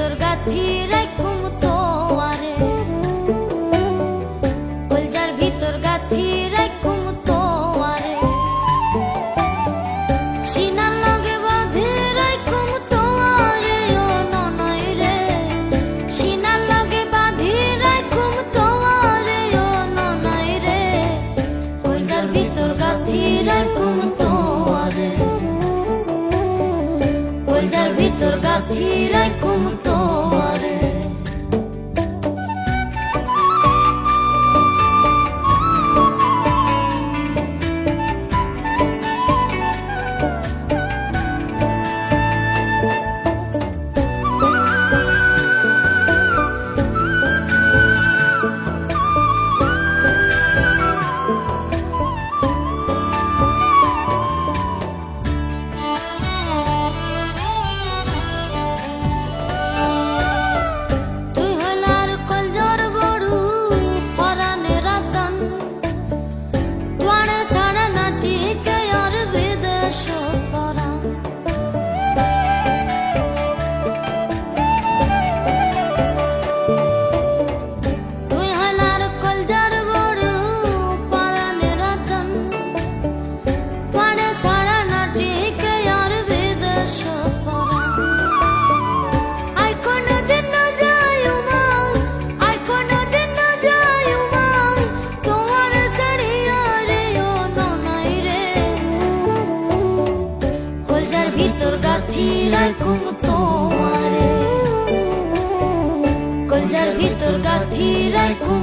ভিতর গাথি রাখুম তোয়ারে, কলজার ভিতর গাথি রাখুম তোয়ারে, সিনার লগে বাঁধি রাখুম তোয়ারে ও ননই রে, সিনার লগে বাঁধি রাখুম তোয়ারে ও ননই রে, কলজার ভিতর গাথি রাখুম তোয়ারে, কলজার ভিতর গাথি রাখুম তোয়ারে। ভিতর গাথি রাখুম তোয়ারে, কলজার ভিতর গাথি রাখুম